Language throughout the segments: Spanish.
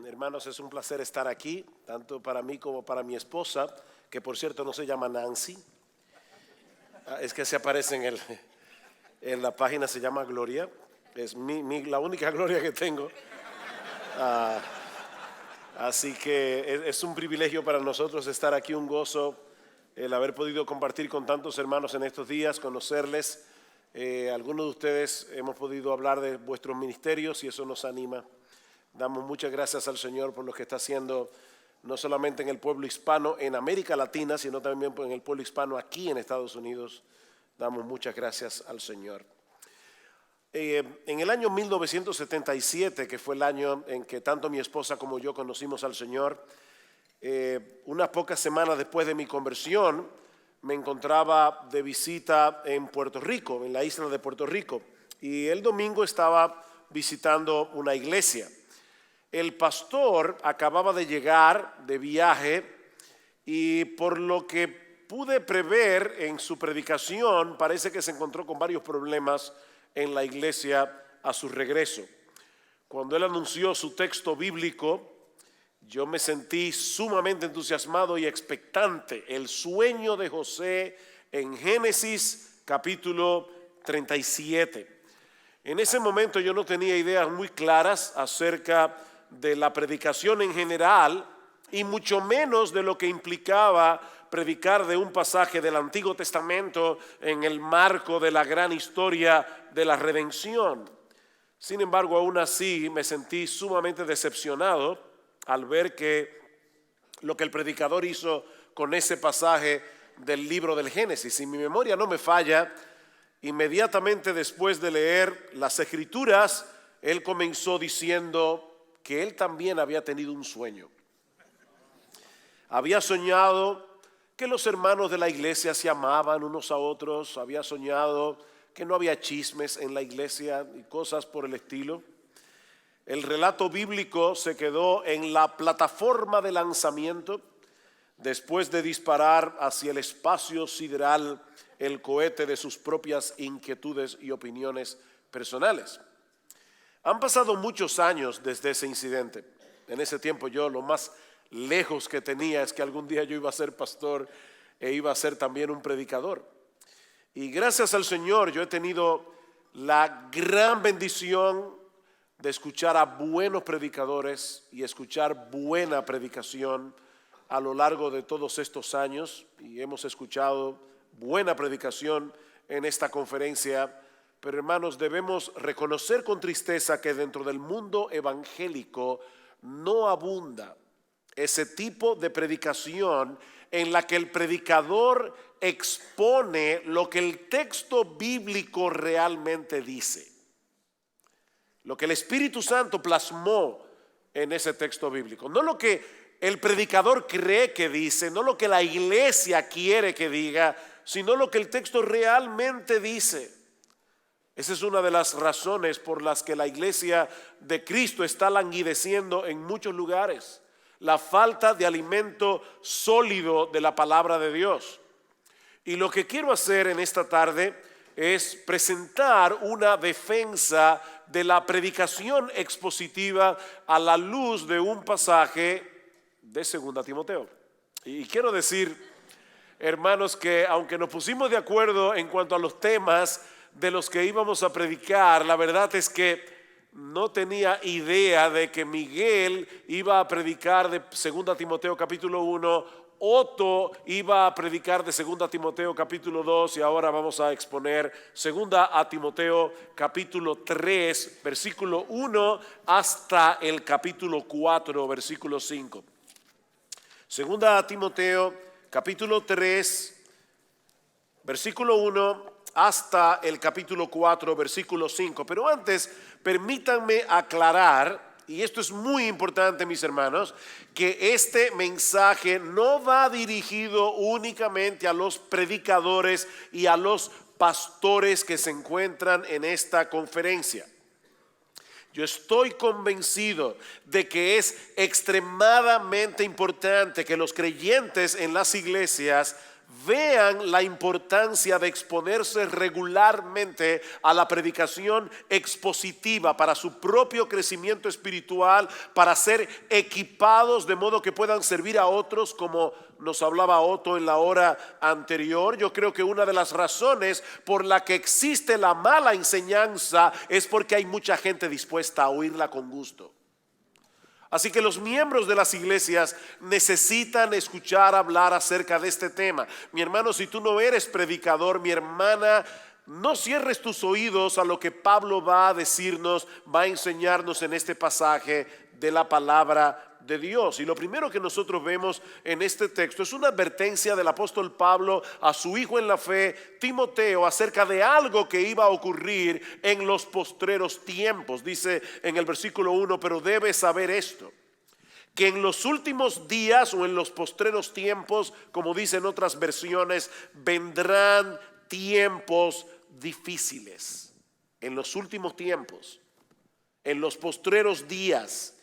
Hermanos, es un placer estar aquí, tanto para mí como para mi esposa, que por cierto no se llama Nancy. Es que se aparece en la página, se llama Gloria. Es la única Gloria que tengo. Así que es un privilegio para nosotros estar aquí, un gozo el haber podido compartir con tantos hermanos en estos días, conocerles. Algunos de ustedes hemos podido hablar de vuestros ministerios y eso nos anima. Damos muchas gracias al Señor por lo que está haciendo, no solamente en el pueblo hispano en América Latina, sino también en el pueblo hispano aquí en Estados Unidos. Damos muchas gracias al Señor. En el año 1977, que fue el año en que tanto mi esposa como yo conocimos al Señor, unas pocas semanas después de mi conversión, me encontraba de visita en Puerto Rico, en la isla de Puerto Rico, y el domingo estaba visitando una iglesia. El pastor acababa de llegar de viaje y por lo que pude prever en su predicación, parece que se encontró con varios problemas en la iglesia a su regreso. Cuando él anunció su texto bíblico, yo me sentí sumamente entusiasmado y expectante. El sueño de José en Génesis capítulo 37. En ese momento yo no tenía ideas muy claras acerca de la predicación en general y mucho menos de lo que implicaba predicar de un pasaje del Antiguo Testamento en el marco de la gran historia de la redención. Sin embargo, aún así me sentí sumamente decepcionado al ver que lo que el predicador hizo con ese pasaje del libro del Génesis. Si mi memoria no me falla, inmediatamente después de leer las Escrituras, él comenzó diciendo que él también había tenido un sueño. Había soñado que los hermanos de la iglesia se amaban unos a otros, había soñado que no había chismes en la iglesia y cosas por el estilo. El relato bíblico se quedó en la plataforma de lanzamiento después de disparar hacia el espacio sideral el cohete de sus propias inquietudes y opiniones personales. Han pasado muchos años desde ese incidente. En ese tiempo yo lo más lejos que tenía es que algún día yo iba a ser pastor e iba a ser también un predicador. Y gracias al Señor yo he tenido la gran bendición de escuchar a buenos predicadores y escuchar buena predicación a lo largo de todos estos años. Y hemos escuchado buena predicación en esta conferencia. Pero hermanos, debemos reconocer con tristeza que dentro del mundo evangélico no abunda ese tipo de predicación en la que el predicador expone lo que el texto bíblico realmente dice. Lo que el Espíritu Santo plasmó en ese texto bíblico. No lo que el predicador cree que dice, no lo que la iglesia quiere que diga, sino lo que el texto realmente dice. Esa es una de las razones por las que la iglesia de Cristo está languideciendo en muchos lugares. La falta de alimento sólido de la palabra de Dios. Y lo que quiero hacer en esta tarde es presentar una defensa de la predicación expositiva a la luz de un pasaje de 2 Timoteo. Y quiero decir, hermanos, que aunque nos pusimos de acuerdo en cuanto a los temas de los que íbamos a predicar, la verdad es que no tenía idea de que Miguel iba a predicar de 2 Timoteo capítulo 1, Otto iba a predicar de 2 Timoteo capítulo 2 y ahora vamos a exponer 2 Timoteo capítulo 3, versículo 1 hasta el capítulo 4, versículo 5. 2 Timoteo capítulo 3, versículo 1 hasta el capítulo 4, versículo 5. Pero antes, permítanme aclarar, y esto es muy importante, mis hermanos, que este mensaje no va dirigido únicamente a los predicadores y a los pastores que se encuentran en esta conferencia. Yo estoy convencido de que es extremadamente importante que los creyentes en las iglesias vean la importancia de exponerse regularmente a la predicación expositiva para su propio crecimiento espiritual, para ser equipados de modo que puedan servir a otros, como nos hablaba Otto en la hora anterior. Yo creo que una de las razones por la que existe la mala enseñanza es porque hay mucha gente dispuesta a oírla con gusto. Así que los miembros de las iglesias necesitan escuchar hablar acerca de este tema. Mi hermano, si tú no eres predicador, mi hermana, no cierres tus oídos a lo que Pablo va a decirnos, va a enseñarnos en este pasaje de la palabra de Dios. Y lo primero que nosotros vemos en este texto es una advertencia del apóstol Pablo a su hijo en la fe, Timoteo, acerca de algo que iba a ocurrir en los postreros tiempos. Dice en el versículo 1, pero debes saber esto, que en los últimos días o en los postreros tiempos, como dicen otras versiones, vendrán tiempos difíciles. En los últimos tiempos, en los postreros días.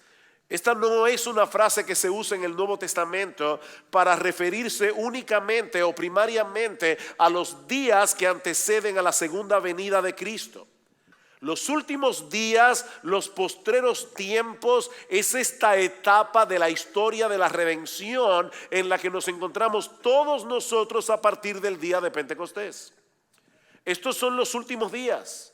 Esta no es una frase que se usa en el Nuevo Testamento para referirse únicamente o primariamente a los días que anteceden a la segunda venida de Cristo. Los últimos días, los postreros tiempos, es esta etapa de la historia de la redención en la que nos encontramos todos nosotros a partir del día de Pentecostés. Estos son los últimos días.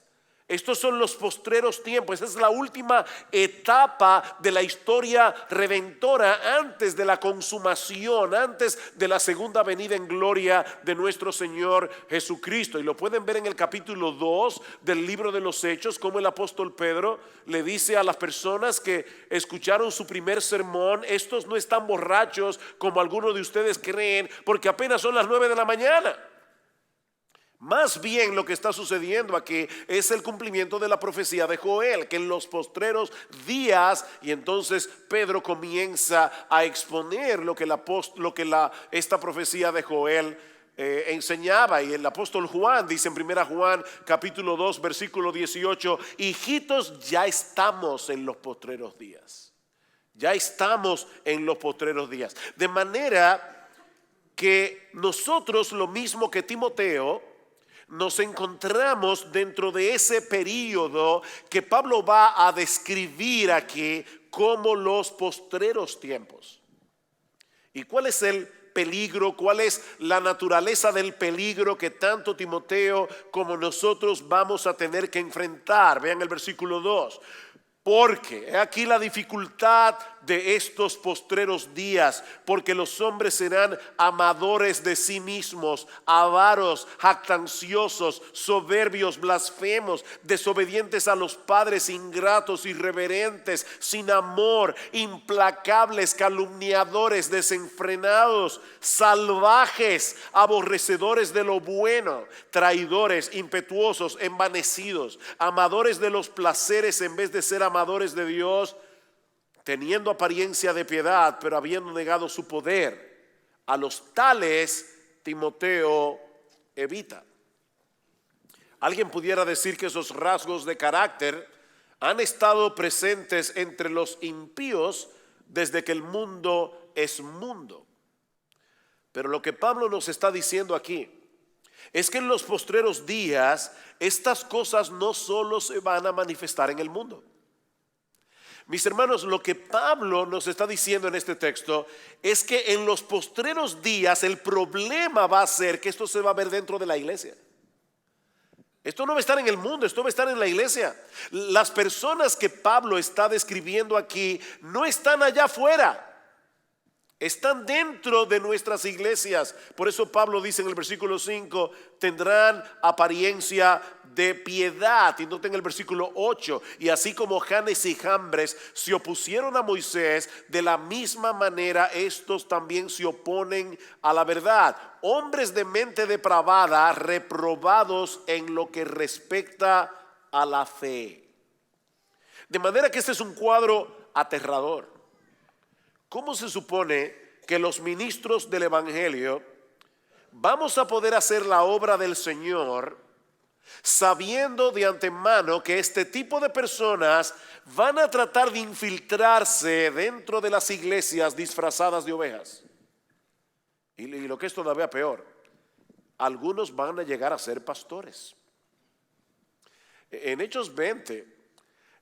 Estos son los postreros tiempos. Esa es la última etapa de la historia redentora antes de la consumación, antes de la segunda venida en gloria de nuestro Señor Jesucristo. Y lo pueden ver en el capítulo 2 del libro de los Hechos, como el apóstol Pedro le dice a las personas que escucharon su primer sermón: estos no están borrachos como algunos de ustedes creen, porque apenas son las 9 de la mañana. Más bien lo que está sucediendo aquí es el cumplimiento de la profecía de Joel, que en los postreros días, y entonces Pedro comienza a exponer lo que esta profecía de Joel enseñaba. Y el apóstol Juan dice en 1 Juan capítulo 2 versículo 18: hijitos, ya estamos en los postreros días. Ya estamos en los postreros días. De manera que nosotros, lo mismo que Timoteo, nos encontramos dentro de ese período que Pablo va a describir aquí como los postreros tiempos. ¿Y cuál es el peligro? ¿Cuál es la naturaleza del peligro que tanto Timoteo como nosotros vamos a tener que enfrentar? Vean el versículo 2. Porque aquí la dificultad de estos postreros días, porque los hombres serán amadores de sí mismos, avaros, jactanciosos, soberbios, blasfemos, desobedientes a los padres, ingratos, irreverentes, sin amor, implacables, calumniadores, desenfrenados, salvajes, aborrecedores de lo bueno, traidores, impetuosos, envanecidos, amadores de los placeres en vez de ser amadores de Dios, teniendo apariencia de piedad, pero habiendo negado su poder. A los tales Timoteo evita. Alguien pudiera decir que esos rasgos de carácter han estado presentes entre los impíos desde que el mundo es mundo. Pero lo que Pablo nos está diciendo aquí es que en los postreros días estas cosas no solo se van a manifestar en el mundo. Mis hermanos, lo que Pablo nos está diciendo en este texto es que en los postreros días el problema va a ser que esto se va a ver dentro de la iglesia. Esto no va a estar en el mundo, esto va a estar en la iglesia. Las personas que Pablo está describiendo aquí no están allá afuera, están dentro de nuestras iglesias. Por eso Pablo dice en el versículo 5: tendrán apariencia de piedad. Y noten el versículo 8: y así como Janes y Jambres se opusieron a Moisés, de la misma manera estos también se oponen a la verdad. Hombres de mente depravada, reprobados en lo que respecta a la fe. De manera que este es un cuadro aterrador. ¿Cómo se supone que los ministros del evangelio vamos a poder hacer la obra del Señor sabiendo de antemano que este tipo de personas van a tratar de infiltrarse dentro de las iglesias disfrazadas de ovejas? Y lo que es todavía peor, algunos van a llegar a ser pastores. En Hechos 20,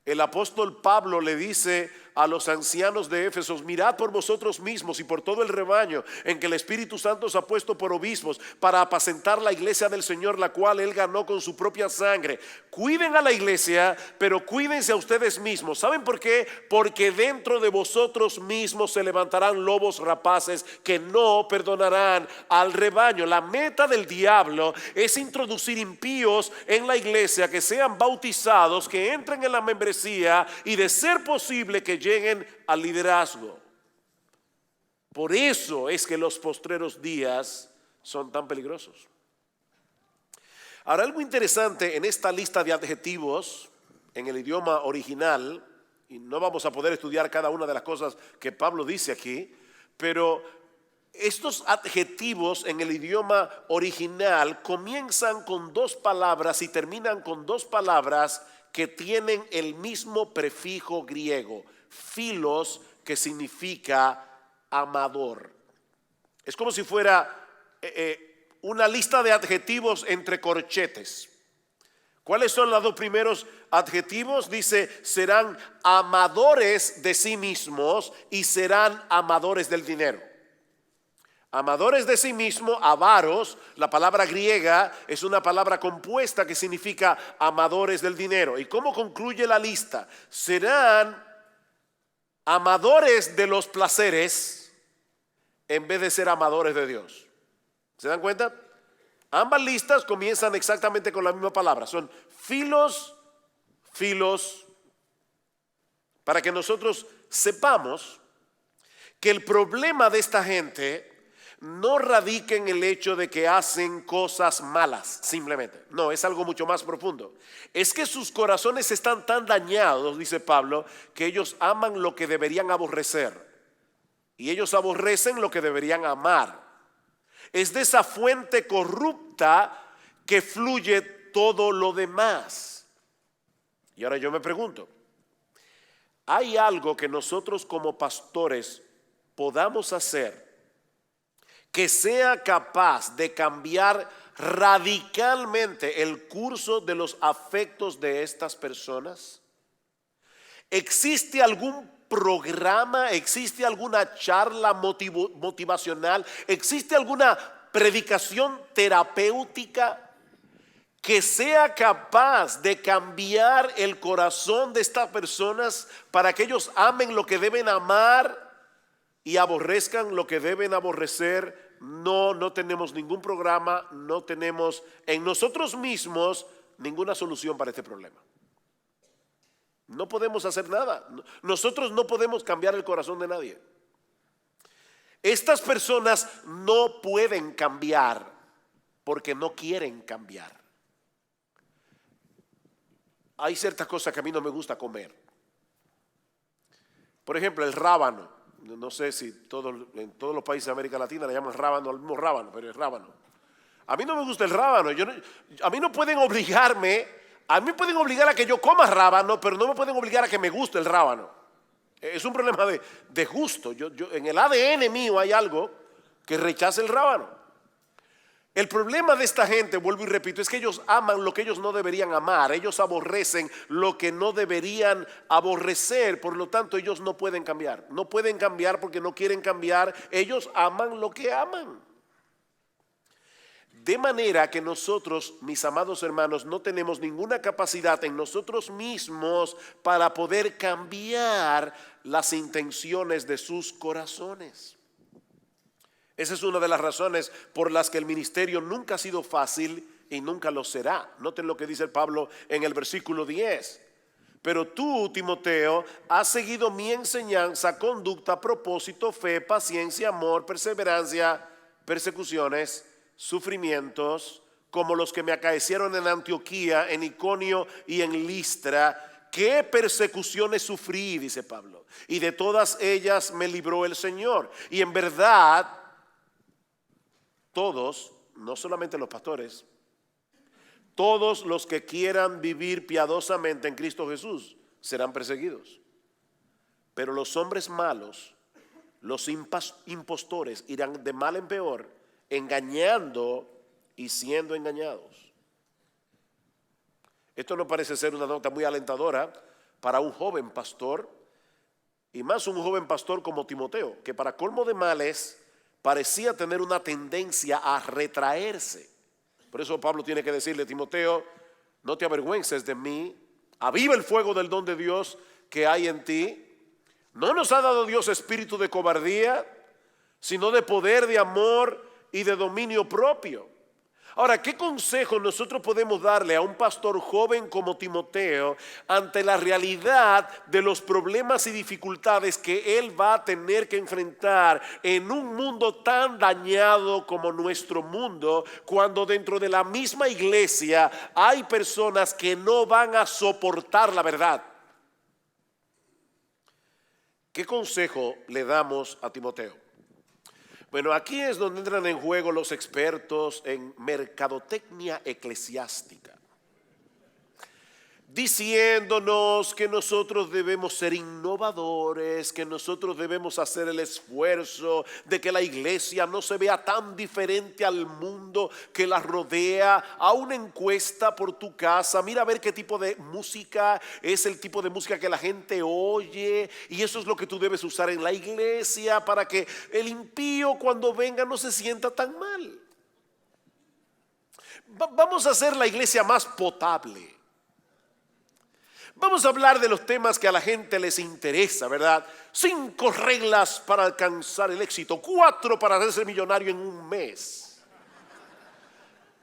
el apóstol Pablo le dice a los ancianos de Éfeso: mirad por vosotros mismos y por todo el rebaño en que el Espíritu Santo os ha puesto por obispos para apacentar la iglesia del Señor, la cual él ganó con su propia sangre. Cuiden a la iglesia, pero cuídense a ustedes mismos. ¿Saben por qué? Porque dentro de vosotros mismos se levantarán lobos rapaces que no perdonarán al rebaño. La meta del diablo es introducir impíos en la iglesia, que sean bautizados, que entren en la membresía y, de ser posible, que lleguen al liderazgo. Por eso es que los postreros días son tan peligrosos. Ahora, algo interesante en esta lista de adjetivos en el idioma original, y no vamos a poder estudiar cada una de las cosas que Pablo dice aquí, pero estos adjetivos en el idioma original comienzan con dos palabras y terminan con dos palabras que tienen el mismo prefijo griego, philos, que significa amador. Es como si fuera una lista de adjetivos entre corchetes. ¿Cuáles son los dos primeros adjetivos? Dice: serán amadores de sí mismos y serán amadores del dinero. Amadores de sí mismo, avaros. La palabra griega es una palabra compuesta que significa amadores del dinero. ¿Y cómo concluye la lista? Serán amadores de los placeres en vez de ser amadores de Dios. ¿Se dan cuenta? Ambas listas comienzan exactamente con la misma palabra. Son philos, para que nosotros sepamos que el problema de esta gente no radica en el hecho de que hacen cosas malas, simplemente. No, es algo mucho más profundo. Es que sus corazones están tan dañados, dice Pablo, que ellos aman lo que deberían aborrecer y ellos aborrecen lo que deberían amar. Es de esa fuente corrupta que fluye todo lo demás. Y ahora yo me pregunto, ¿hay algo que nosotros como pastores podamos hacer que sea capaz de cambiar radicalmente el curso de los afectos de estas personas? ¿Existe algún programa? ¿Existe alguna charla motivacional? ¿Existe alguna predicación terapéutica que sea capaz de cambiar el corazón de estas personas para que ellos amen lo que deben amar y aborrezcan lo que deben aborrecer? No tenemos ningún programa, no tenemos en nosotros mismos ninguna solución para este problema. No podemos hacer nada. Nosotros no podemos cambiar el corazón de nadie. Estas personas no pueden cambiar porque no quieren cambiar. Hay ciertas cosas que a mí no me gusta comer. Por ejemplo, el rábano. No sé si en todos los países de América Latina le llaman rábano al mismo rábano, pero es rábano. A mí no me gusta el rábano. A mí no pueden obligarme, a mí pueden obligar a que yo coma rábano, pero no me pueden obligar a que me guste el rábano. Es un problema de gusto. En el ADN mío hay algo que rechaza el rábano. El problema de esta gente, vuelvo y repito, es que ellos aman lo que ellos no deberían amar. Ellos aborrecen lo que no deberían aborrecer. Por lo tanto, ellos no pueden cambiar. No pueden cambiar porque no quieren cambiar. Ellos aman lo que aman. De manera que nosotros, mis amados hermanos, no tenemos ninguna capacidad en nosotros mismos para poder cambiar las intenciones de sus corazones. Esa es una de las razones por las que el ministerio nunca ha sido fácil y nunca lo será. Noten lo que dice Pablo en el versículo 10. Pero tú, Timoteo, has seguido mi enseñanza, conducta, propósito, fe, paciencia, amor, perseverancia, persecuciones, sufrimientos, como los que me acaecieron en Antioquía, en Iconio y en Listra. ¿Qué persecuciones sufrí?, dice Pablo, y de todas ellas me libró el Señor. Y en verdad, todos, no solamente los pastores, todos los que quieran vivir piadosamente en Cristo Jesús serán perseguidos. Pero los hombres malos, los impostores, irán de mal en peor, engañando y siendo engañados. Esto no parece ser una nota muy alentadora para un joven pastor, y más un joven pastor como Timoteo, que para colmo de males parecía tener una tendencia a retraerse. Por eso Pablo tiene que decirle: Timoteo, no te avergüences de mí, aviva el fuego del don de Dios que hay en ti. No nos ha dado Dios espíritu de cobardía, sino de poder, de amor y de dominio propio. Ahora, ¿qué consejo nosotros podemos darle a un pastor joven como Timoteo ante la realidad de los problemas y dificultades que él va a tener que enfrentar en un mundo tan dañado como nuestro mundo, cuando dentro de la misma iglesia hay personas que no van a soportar la verdad? ¿Qué consejo le damos a Timoteo? Bueno, aquí es donde entran en juego los expertos en mercadotecnia eclesiástica, diciéndonos que nosotros debemos ser innovadores, que nosotros debemos hacer el esfuerzo de que la iglesia no se vea tan diferente al mundo que la rodea. A una encuesta por tu casa, mira a ver qué tipo de música es el tipo de música que la gente oye, y eso es lo que tú debes usar en la iglesia para que el impío cuando venga no se sienta tan mal. Vamos a hacer la iglesia más potable. Vamos a hablar de los temas que a la gente les interesa, ¿verdad? 5 reglas para alcanzar el éxito, 4 para hacerse millonario en un mes.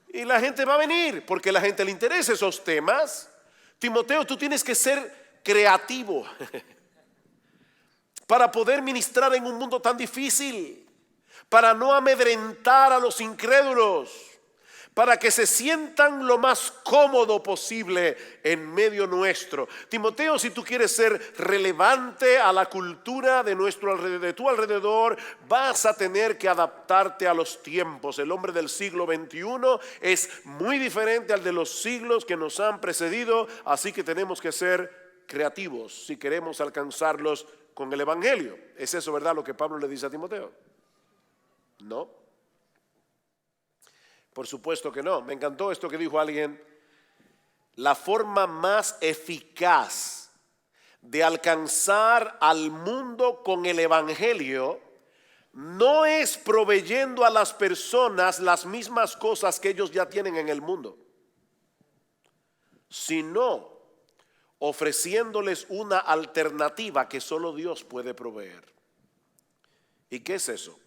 Y la gente va a venir porque a la gente le interesa esos temas. Timoteo, tú tienes que ser creativo para poder ministrar en un mundo tan difícil, para no amedrentar a los incrédulos, para que se sientan lo más cómodo posible en medio nuestro. Timoteo, si tú quieres ser relevante a la cultura de tu alrededor, vas a tener que adaptarte a los tiempos. El hombre del siglo XXI es muy diferente al de los siglos que nos han precedido, así que tenemos que ser creativos si queremos alcanzarlos con el evangelio. ¿Es eso verdad lo que Pablo le dice a Timoteo? No. Por supuesto que no. Me encantó esto que dijo alguien: la forma más eficaz de alcanzar al mundo con el evangelio no es proveyendo a las personas las mismas cosas que ellos ya tienen en el mundo, sino ofreciéndoles una alternativa que solo Dios puede proveer. ¿Y qué es eso?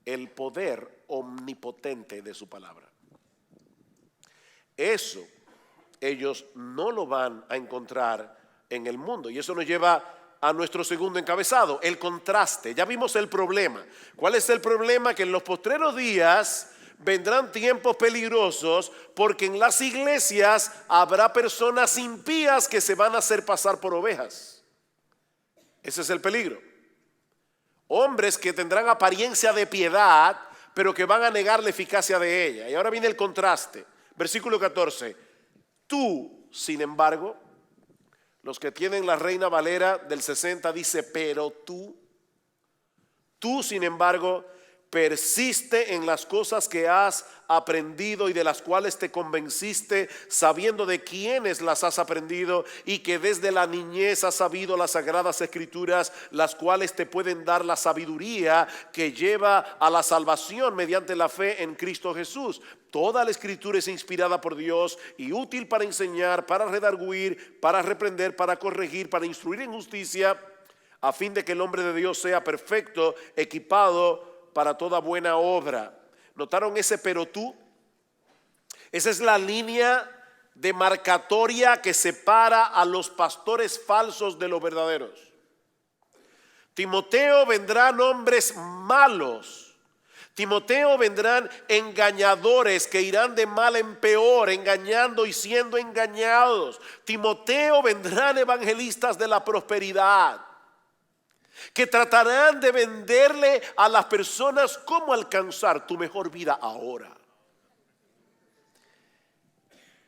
El poder omnipotente de su palabra. Eso ellos no lo van a encontrar en el mundo, y eso nos lleva a nuestro segundo encabezado, el contraste. Ya vimos el problema. ¿Cuál es el problema? Que en los postreros días vendrán tiempos peligrosos, porque en las iglesias habrá personas impías que se van a hacer pasar por ovejas. Ese es el peligro. Hombres que tendrán apariencia de piedad, pero que van a negar la eficacia de ella. Y ahora viene el contraste. Versículo 14. Tú, sin embargo, los que tienen la Reina Valera del 60 dice: pero tú, sin embargo, persiste en las cosas que has aprendido y de las cuales te convenciste, sabiendo de quiénes las has aprendido y que desde la niñez has sabido las sagradas escrituras, las cuales te pueden dar la sabiduría que lleva a la salvación mediante la fe en Cristo Jesús. Toda la escritura es inspirada por Dios y útil para enseñar, para redarguir, para reprender, para corregir, para instruir en justicia, a fin de que el hombre de Dios sea perfecto, equipado para toda buena obra. ¿Notaron ese pero tú? Esa es la línea demarcatoria que separa a los pastores falsos de los verdaderos. Timoteo, vendrán hombres malos. Timoteo, vendrán engañadores que irán de mal en peor, engañando y siendo engañados. Timoteo, vendrán evangelistas de la prosperidad, que tratarán de venderle a las personas cómo alcanzar tu mejor vida ahora.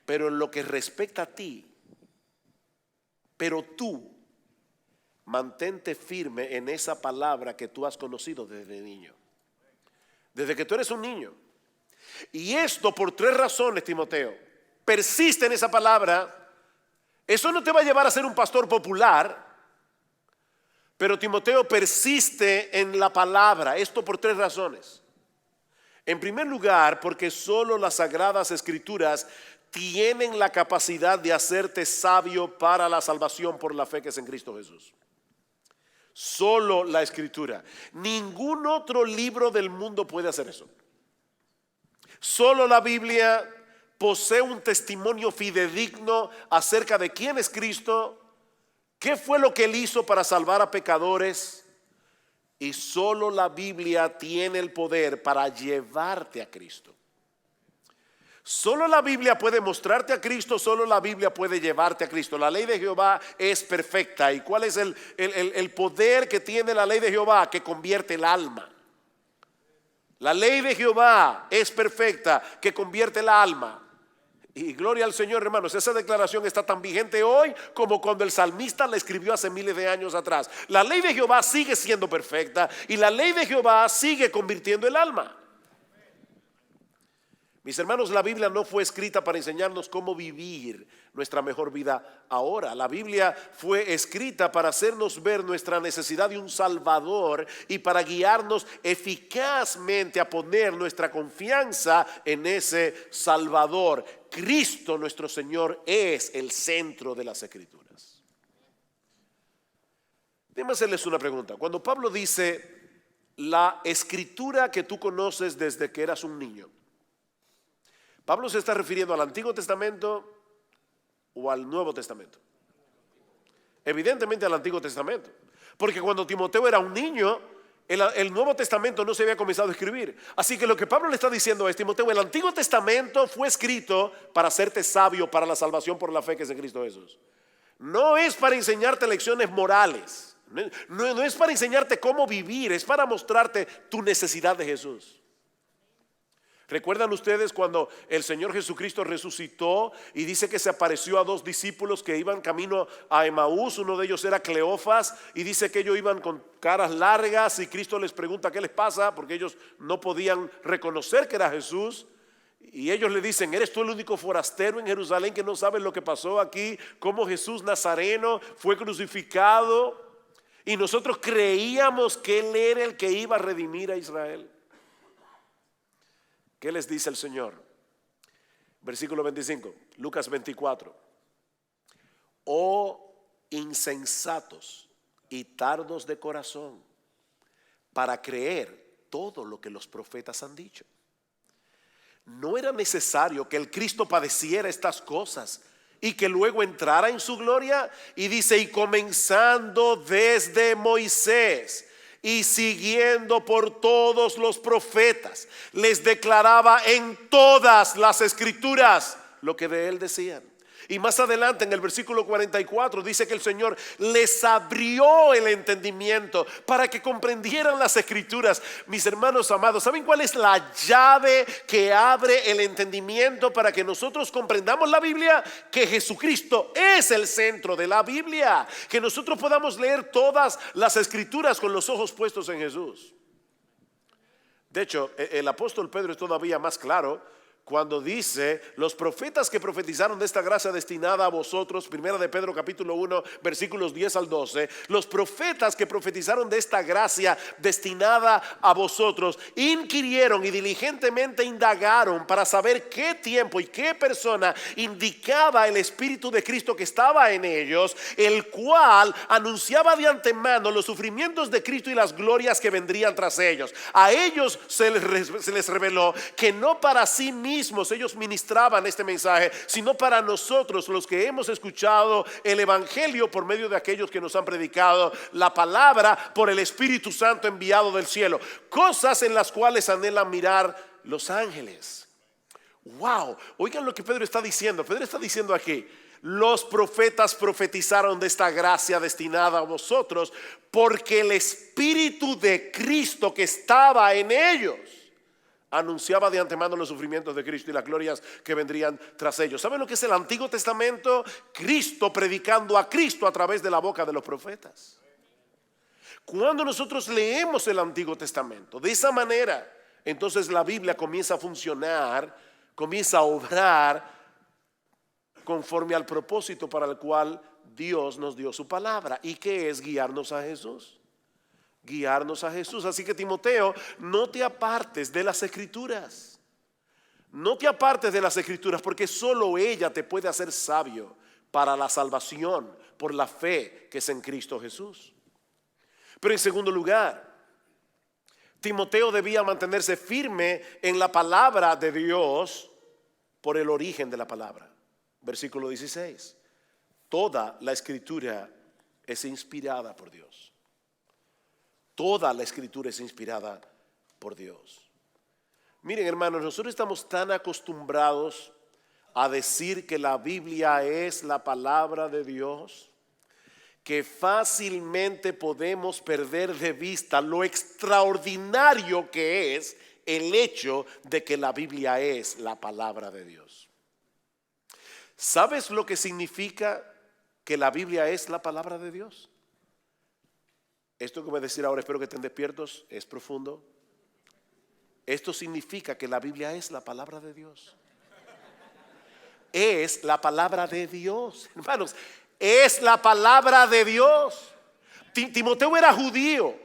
Pero en lo que respecta a ti, pero tú, mantente firme en esa palabra que tú has conocido desde niño. Desde que tú eres un niño. Y esto por 3 razones, Timoteo. Persiste en esa palabra. Eso no te va a llevar a ser un pastor popular, pero Timoteo persiste en la palabra. Esto por 3 razones. En primer lugar, porque solo las Sagradas Escrituras tienen la capacidad de hacerte sabio para la salvación por la fe que es en Cristo Jesús. Solo la Escritura. Ningún otro libro del mundo puede hacer eso. Solo la Biblia posee un testimonio fidedigno acerca de quién es Cristo, qué fue lo que Él hizo para salvar a pecadores, y solo la Biblia tiene el poder para llevarte a Cristo. Solo la Biblia puede mostrarte a Cristo, solo la Biblia puede llevarte a Cristo. La ley de Jehová es perfecta. ¿Y cuál es el poder que tiene la ley de Jehová? Que convierte el alma. La ley de Jehová es perfecta, que convierte el alma. Y gloria al Señor, hermanos, esa declaración está tan vigente hoy como cuando el salmista la escribió hace miles de años atrás. La ley de Jehová sigue siendo perfecta y la ley de Jehová sigue convirtiendo el alma. Mis hermanos, la Biblia no fue escrita para enseñarnos cómo vivir nuestra mejor vida ahora. La Biblia fue escrita para hacernos ver nuestra necesidad de un Salvador y para guiarnos eficazmente a poner nuestra confianza en ese Salvador. Cristo nuestro Señor es el centro de las Escrituras. Déjame hacerles una pregunta. Cuando Pablo dice la Escritura que tú conoces desde que eras un niño, ¿Pablo se está refiriendo al Antiguo Testamento o al Nuevo Testamento? Evidentemente al Antiguo Testamento, porque cuando Timoteo era un niño, el Nuevo Testamento no se había comenzado a escribir. Así que lo que Pablo le está diciendo es: Timoteo, el Antiguo Testamento fue escrito para hacerte sabio para la salvación por la fe que es en Cristo Jesús. No es para enseñarte lecciones morales, no es para enseñarte cómo vivir, es para mostrarte tu necesidad de Jesús. ¿Recuerdan ustedes cuando el Señor Jesucristo resucitó y dice que se apareció a 2 discípulos que iban camino a Emaús? Uno de ellos era Cleofas y dice que ellos iban con caras largas y Cristo les pregunta qué les pasa, porque ellos no podían reconocer que era Jesús. Y ellos le dicen: ¿eres tú el único forastero en Jerusalén que no sabes lo que pasó aquí? Cómo Jesús Nazareno fue crucificado y nosotros creíamos que Él era el que iba a redimir a Israel. ¿Qué les dice el Señor? Versículo 25, Lucas 24. Oh insensatos y tardos de corazón para creer todo lo que los profetas han dicho. ¿No era necesario que el Cristo padeciera estas cosas y que luego entrara en su gloria? Y dice: y comenzando desde Moisés y siguiendo por todos los profetas, les declaraba en todas las Escrituras lo que de él decían. Y más adelante en el versículo 44 dice que el Señor les abrió el entendimiento para que comprendieran las Escrituras. Mis hermanos amados, ¿saben cuál es la llave que abre el entendimiento para que nosotros comprendamos la Biblia? Que Jesucristo es el centro de la Biblia. Que nosotros podamos leer todas las Escrituras con los ojos puestos en Jesús. De hecho, el apóstol Pedro es todavía más claro cuando dice: los profetas que profetizaron de esta gracia destinada a vosotros, primera de Pedro capítulo 1 versículos 10 al 12, los profetas que profetizaron de esta gracia destinada a vosotros inquirieron y diligentemente indagaron para saber qué tiempo y qué persona indicaba el Espíritu de Cristo que estaba en ellos, el cual anunciaba de antemano los sufrimientos de Cristo y las glorias que vendrían tras ellos. A ellos se les reveló que no para sí mismos ellos ministraban este mensaje, sino para nosotros los que hemos escuchado el evangelio por medio de aquellos que nos han predicado la palabra por el Espíritu Santo enviado del cielo, cosas en las cuales anhelan mirar los ángeles. Wow, oigan lo que Pedro está diciendo. Pedro está diciendo aquí: los profetas profetizaron de esta gracia destinada a vosotros porque el Espíritu de Cristo que estaba en ellos anunciaba de antemano los sufrimientos de Cristo y las glorias que vendrían tras ellos. ¿Saben lo que es el Antiguo Testamento? Cristo predicando a Cristo a través de la boca de los profetas. Cuando nosotros leemos el Antiguo Testamento de esa manera, entonces la Biblia comienza a funcionar, comienza a obrar conforme al propósito para el cual Dios nos dio su palabra. ¿Y qué es? Guiarnos a Jesús. Guiarnos a Jesús. Así que, Timoteo, no te apartes de las Escrituras. No te apartes de las Escrituras, porque solo ella te puede hacer sabio para la salvación por la fe que es en Cristo Jesús. Pero en segundo lugar, Timoteo debía mantenerse firme en la palabra de Dios por el origen de la palabra. Versículo 16. Toda la Escritura es inspirada por Dios. Toda la Escritura es inspirada por Dios. Miren, hermanos, nosotros estamos tan acostumbrados a decir que la Biblia es la palabra de Dios, que fácilmente podemos perder de vista lo extraordinario que es el hecho de que la Biblia es la palabra de Dios. ¿Sabes lo que significa que la Biblia es la palabra de Dios? Esto que voy a decir ahora, espero que estén despiertos, es profundo. Esto significa que la Biblia es la palabra de Dios. Es la palabra de Dios, hermanos. Es la palabra de Dios. Timoteo era judío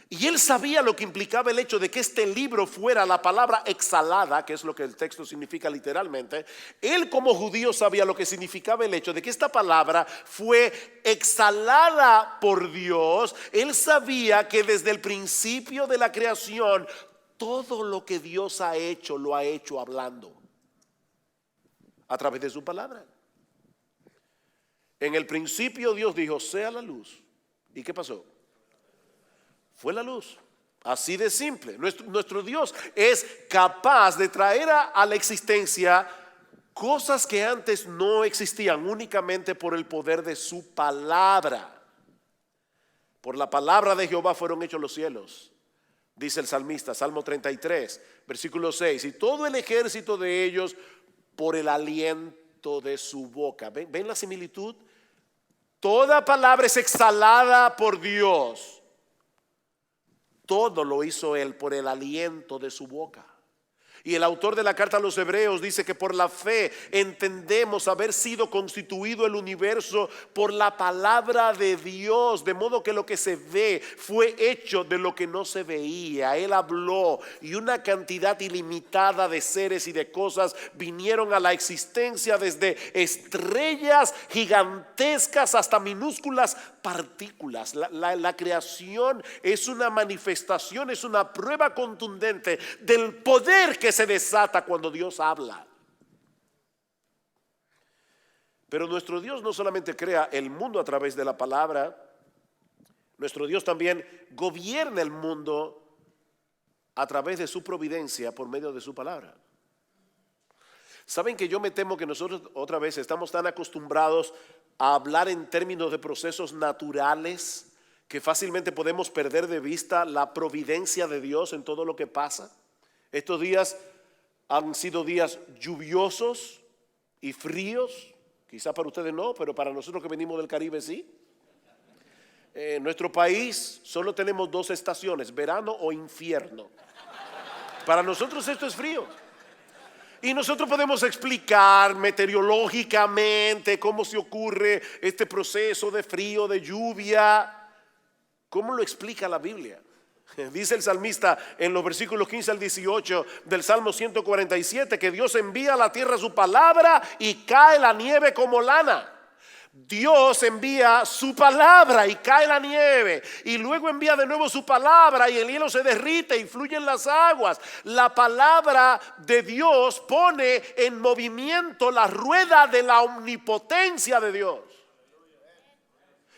y él sabía lo que implicaba el hecho de que este libro fuera la palabra exhalada, que es lo que el texto significa literalmente. Él como judío sabía lo que significaba el hecho de que esta palabra fue exhalada por Dios. Él sabía que desde el principio de la creación todo lo que Dios ha hecho lo ha hecho hablando a través de su palabra. En el principio Dios dijo, sea la luz. ¿Y qué pasó? Fue la luz. Así de simple. Nuestro Dios es capaz de traer a la existencia cosas que antes no existían, únicamente por el poder de su palabra. Por la palabra de Jehová fueron hechos los cielos, dice el salmista, Salmo 33, versículo 6. Y todo el ejército de ellos por el aliento de su boca. ¿Ven la similitud? Toda palabra es exhalada por Dios. Todo lo hizo Él por el aliento de su boca. Y el autor de la carta a los Hebreos dice que por la fe entendemos haber sido constituido el universo por la palabra de Dios, de modo que lo que se ve fue hecho de lo que no se veía. Él habló y una cantidad ilimitada de seres y de cosas vinieron a la existencia, desde estrellas gigantescas hasta minúsculas partículas. La creación es una manifestación, es una prueba contundente del poder que se desata cuando Dios habla. Pero nuestro Dios no solamente crea el mundo a través de la palabra, nuestro Dios también gobierna el mundo a través de su providencia por medio de su palabra. Saben que yo me temo que nosotros otra vez estamos tan acostumbrados a hablar en términos de procesos naturales que fácilmente podemos perder de vista la providencia de Dios en todo lo que pasa. Estos días han sido días lluviosos y fríos, quizá para ustedes no, pero para nosotros que venimos del Caribe sí. En nuestro país solo tenemos dos estaciones, verano o invierno. Para nosotros esto es frío. Y nosotros podemos explicar meteorológicamente cómo se ocurre este proceso de frío, de lluvia. ¿Cómo lo explica la Biblia? Dice el salmista en los versículos 15 al 18 del Salmo 147 que Dios envía a la tierra su palabra y cae la nieve como lana. Dios envía su palabra y cae la nieve, y luego envía de nuevo su palabra y el hielo se derrite y fluyen las aguas. La palabra de Dios pone en movimiento la rueda de la omnipotencia de Dios.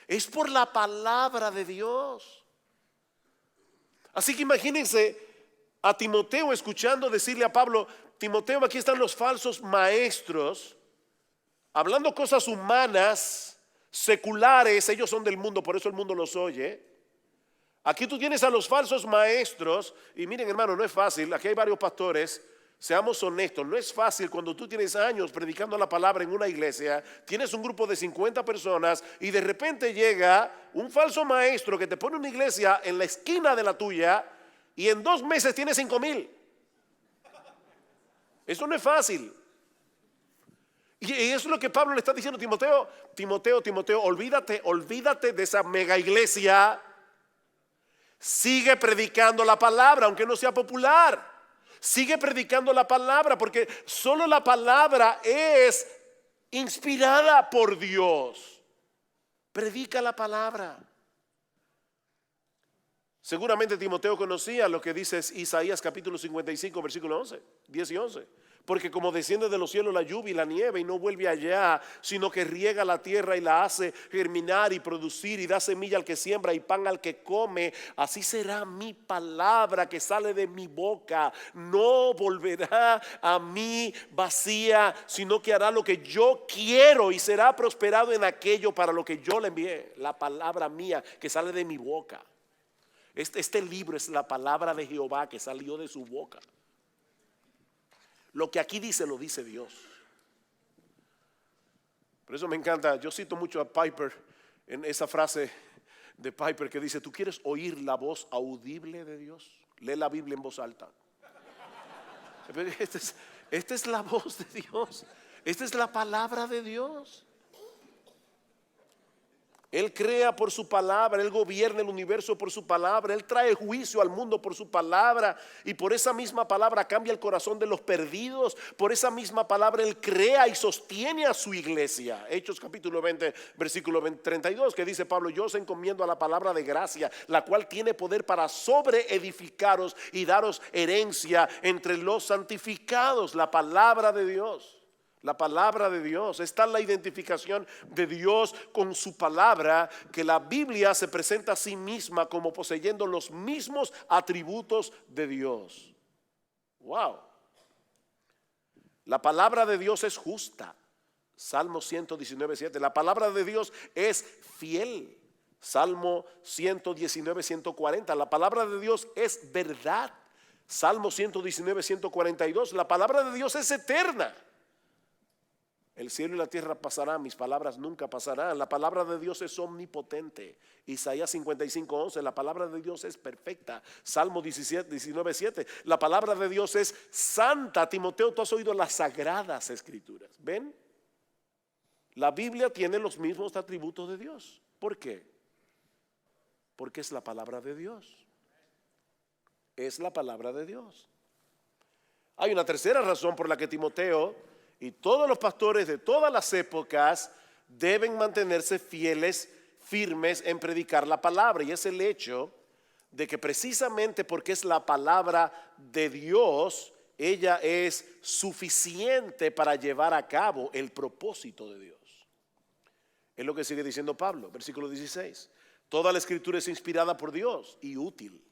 Es por la palabra de Dios. Así que imagínense a Timoteo escuchando decirle a Pablo: Timoteo, aquí están los falsos maestros hablando cosas humanas, seculares. Ellos son del mundo, por eso el mundo los oye. Aquí tú tienes a los falsos maestros. Y miren, hermano, no es fácil. Aquí hay varios pastores. Seamos honestos, no es fácil cuando tú tienes años predicando la palabra en una iglesia, tienes un grupo de 50 personas y de repente llega un falso maestro que te pone una iglesia en la esquina de la tuya y en 2 meses tiene 5,000. Eso no es fácil. Y eso es lo que Pablo le está diciendo a Timoteo, olvídate de esa mega iglesia. Sigue predicando la palabra, aunque no sea popular. Sigue predicando la palabra, porque solo la palabra es inspirada por Dios. Predica la palabra. Seguramente Timoteo conocía lo que dice Isaías capítulo 55, versículo 10 y 11. Porque como desciende de los cielos la lluvia y la nieve y no vuelve allá, sino que riega la tierra y la hace germinar y producir y da semilla al que siembra y pan al que come, así será mi palabra que sale de mi boca. No volverá a mí vacía, sino que hará lo que yo quiero y será prosperado en aquello para lo que yo le envié. La palabra mía que sale de mi boca. Este libro es la palabra de Jehová que salió de su boca. Lo que aquí dice lo dice Dios. Por eso me encanta, yo cito mucho a Piper en esa frase de Piper que dice: ¿tú quieres oír la voz audible de Dios? Lee la Biblia en voz alta. Esta es la voz de Dios. Esta es la palabra de Dios. Él crea por su palabra, Él gobierna el universo por su palabra, Él trae juicio al mundo por su palabra, y por esa misma palabra cambia el corazón de los perdidos. Por esa misma palabra Él crea y sostiene a su iglesia. Hechos capítulo 20 versículo 32, que dice Pablo: yo os encomiendo a la palabra de gracia, la cual tiene poder para sobreedificaros y daros herencia entre los santificados. La palabra de Dios. La palabra de Dios, está la identificación de Dios con su palabra, que la Biblia se presenta a sí misma como poseyendo los mismos atributos de Dios. Wow. La palabra de Dios es justa. Salmo 119:7. La palabra de Dios es fiel. Salmo 119:140. La palabra de Dios es verdad. Salmo 119:142. La palabra de Dios es eterna. El cielo y la tierra pasarán, mis palabras nunca pasarán. La palabra de Dios es omnipotente. Isaías 55:11. La palabra de Dios es perfecta. Salmo 19:7. La palabra de Dios es santa. Timoteo, tú has oído las sagradas escrituras. ¿Ven? La Biblia tiene los mismos atributos de Dios. ¿Por qué? Porque es la palabra de Dios. Es la palabra de Dios. Hay una tercera razón por la que Timoteo y todos los pastores de todas las épocas deben mantenerse fieles, firmes en predicar la palabra. Y es el hecho de que precisamente porque es la palabra de Dios, ella es suficiente para llevar a cabo el propósito de Dios. Es lo que sigue diciendo Pablo, versículo 16. Toda la escritura es inspirada por Dios y útil.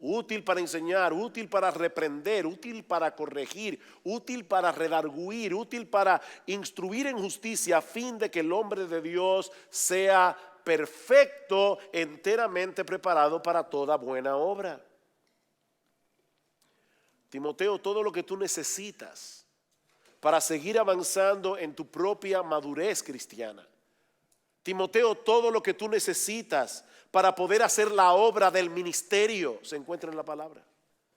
Útil para enseñar, útil para reprender, útil para corregir, útil para redarguir, útil para instruir en justicia, a fin de que el hombre de Dios sea perfecto, enteramente preparado para toda buena obra. Timoteo, todo lo que tú necesitas para seguir avanzando en tu propia madurez cristiana. Timoteo, todo lo que tú necesitas para poder hacer la obra del ministerio se encuentra en la palabra.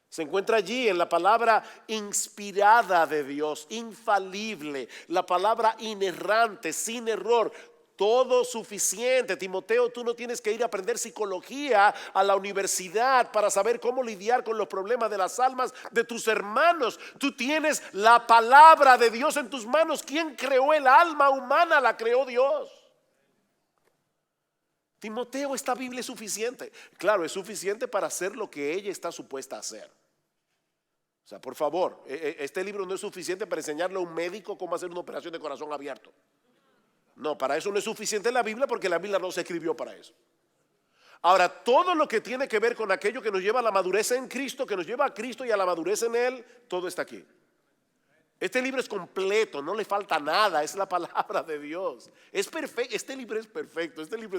Se encuentra allí en la palabra inspirada de Dios, infalible, la palabra inerrante, sin error, todo suficiente. Timoteo, tú no tienes que ir a aprender psicología a la universidad para saber cómo lidiar con los problemas de las almas de tus hermanos. Tú tienes la palabra de Dios en tus manos. ¿Quién creó el alma humana? La creó Dios. Timoteo, esta Biblia es suficiente. Claro, es suficiente para hacer lo que ella está supuesta a hacer. O sea, por favor, este libro no es suficiente para enseñarle a un médico cómo hacer una operación de corazón abierto. No, para eso no es suficiente la Biblia, porque la Biblia no se escribió para eso. Ahora, todo lo que tiene que ver con aquello que nos lleva a la madurez en Cristo, que nos lleva a Cristo y a la madurez en Él, todo está aquí. Este libro es completo, no le falta nada, es la palabra de Dios. Es perfecto, este libro es perfecto, este libro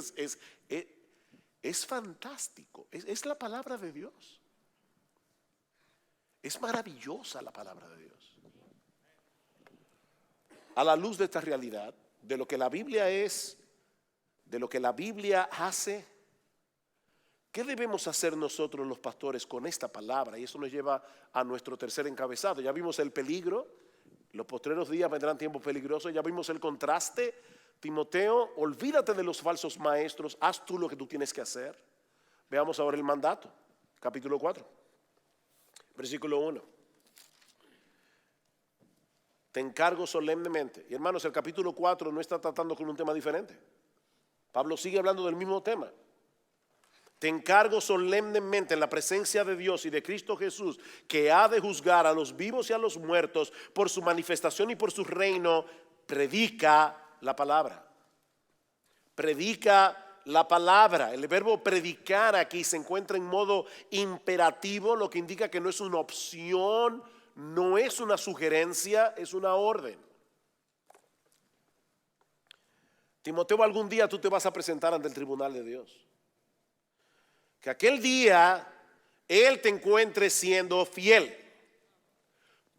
es fantástico, es la palabra de Dios. Es maravillosa la palabra de Dios. A la luz de esta realidad, de lo que la Biblia es, de lo que la Biblia hace ¿Qué debemos hacer nosotros los pastores con esta palabra? Y eso nos lleva a nuestro tercer encabezado. Ya vimos el peligro, los postreros días vendrán tiempos peligrosos, ya vimos el contraste. Timoteo, olvídate de los falsos maestros, haz tú lo que tú tienes que hacer. Veamos ahora el mandato, capítulo 4, versículo 1. Te encargo solemnemente. Y hermanos, el capítulo 4 no está tratando con un tema diferente. Pablo sigue hablando del mismo tema. Te encargo solemnemente en la presencia de Dios y de Cristo Jesús, que ha de juzgar a los vivos y a los muertos por su manifestación y por su reino. Predica la palabra. Predica la palabra. El verbo predicar aquí se encuentra en modo imperativo, lo que indica que no es una opción, no es una sugerencia, es una orden. Timoteo, algún día tú te vas a presentar ante el tribunal de Dios. Que aquel día Él te encuentre siendo fiel.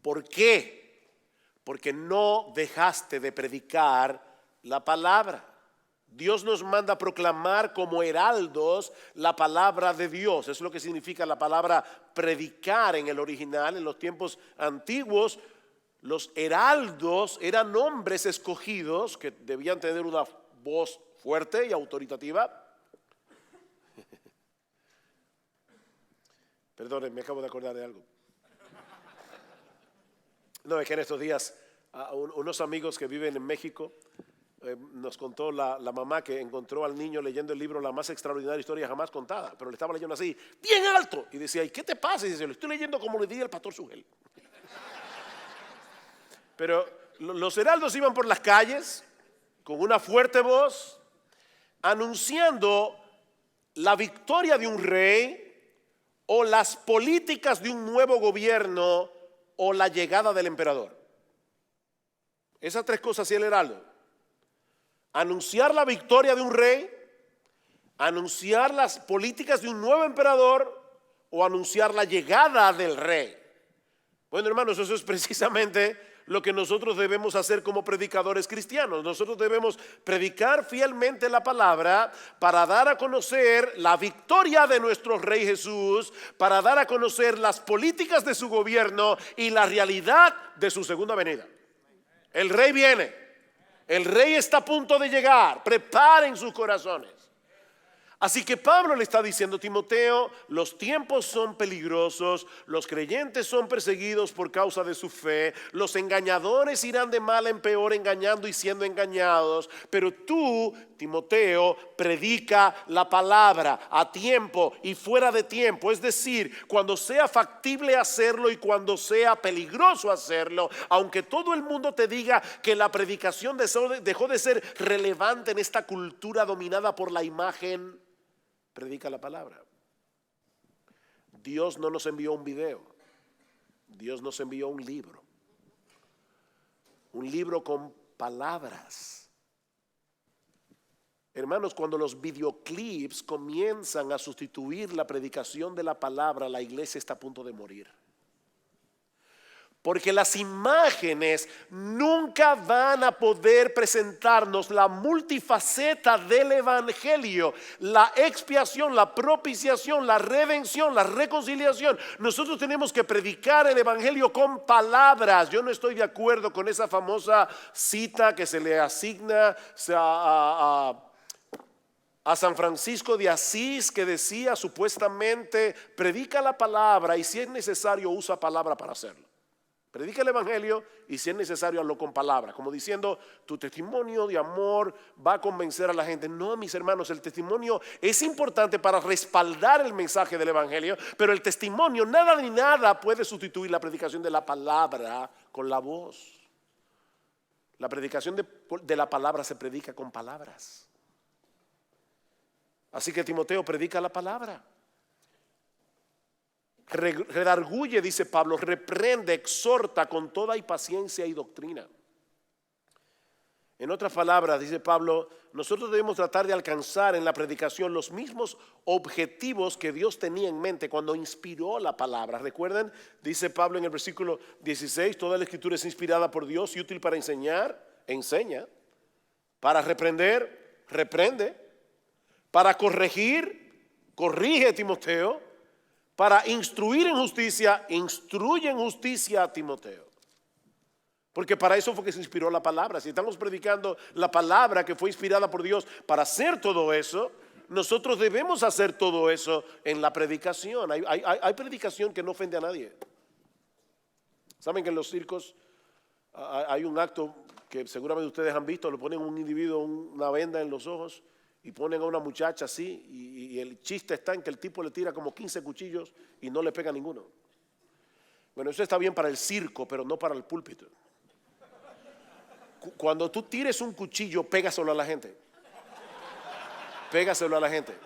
¿Por qué? Porque no dejaste de predicar la palabra. Dios nos manda a proclamar como heraldos la palabra de Dios. Eso es lo que significa la palabra predicar en el original. En los tiempos antiguos, los heraldos eran hombres escogidos que debían tener una voz fuerte y autoritativa. Perdón, me acabo de acordar de algo. No, es que en estos días unos amigos que viven en México nos contó la mamá que encontró al niño leyendo el libro La más extraordinaria historia jamás contada, pero le estaba leyendo así, bien alto, y decía, ¿y qué te pasa? Y dice, lo estoy leyendo como le diría el pastor Sugel. Pero los heraldos iban por las calles con una fuerte voz anunciando la victoria de un rey o las políticas de un nuevo gobierno o la llegada del emperador. Esas tres cosas hacía el heraldo. Anunciar la victoria de un rey, anunciar las políticas de un nuevo emperador o anunciar la llegada del rey. Bueno, hermanos, eso es precisamente lo que nosotros debemos hacer como predicadores cristianos. Nosotros debemos predicar fielmente la palabra para dar a conocer la victoria de nuestro Rey Jesús, para dar a conocer las políticas de su gobierno y la realidad de su segunda venida. El Rey viene, el Rey está a punto de llegar, preparen sus corazones. Así que Pablo le está diciendo a Timoteo, los tiempos son peligrosos, los creyentes son perseguidos por causa de su fe, los engañadores irán de mal en peor engañando y siendo engañados, pero tú, Timoteo, predica la palabra a tiempo y fuera de tiempo, es decir, cuando sea factible hacerlo y cuando sea peligroso hacerlo, aunque todo el mundo te diga que la predicación dejó de ser relevante en esta cultura dominada por la imagen. Predica la palabra. Dios no nos envió un video. Dios nos envió un libro. Un libro con palabras. Hermanos, cuando los videoclips comienzan a sustituir la predicación de la palabra, la iglesia está a punto de morir. Porque las imágenes nunca van a poder presentarnos la multifaceta del evangelio, la expiación, la propiciación, la redención, la reconciliación. Nosotros tenemos que predicar el evangelio con palabras. Yo no estoy de acuerdo con esa famosa cita que se le asigna a San Francisco de Asís, que decía supuestamente, predica la palabra y si es necesario usa palabra para hacerlo. Predica el evangelio y si es necesario hazlo con palabras, como diciendo tu testimonio de amor va a convencer a la gente. No, mis hermanos, el testimonio es importante para respaldar el mensaje del evangelio, pero el testimonio nada ni nada puede sustituir la predicación de la palabra con la voz. La predicación de la palabra se predica con palabras. Así que Timoteo, predica la palabra. Redarguye, dice Pablo, reprende, exhorta con toda paciencia y doctrina. En otras palabras, dice Pablo, nosotros debemos tratar de alcanzar en la predicación los mismos objetivos que Dios tenía en mente cuando inspiró la palabra. Recuerden, dice Pablo en el versículo 16, toda la escritura es inspirada por Dios y útil para enseñar, enseña, para reprender, reprende, para corregir, corrige a Timoteo, para instruir en justicia, instruye en justicia a Timoteo. Porque para eso fue que se inspiró la palabra. Si estamos predicando la palabra que fue inspirada por Dios para hacer todo eso, nosotros debemos hacer todo eso en la predicación. Hay predicación que no ofende a nadie. ¿Saben que en los circos hay un acto que seguramente ustedes han visto? Le ponen a un individuo una venda en los ojos y ponen a una muchacha así, y el chiste está en que el tipo le tira como 15 cuchillos y no le pega ninguno. Bueno, eso está bien para el circo, pero no para el púlpito. Cuando tú tires un cuchillo, pégaselo a la gente. Pégaselo a la gente.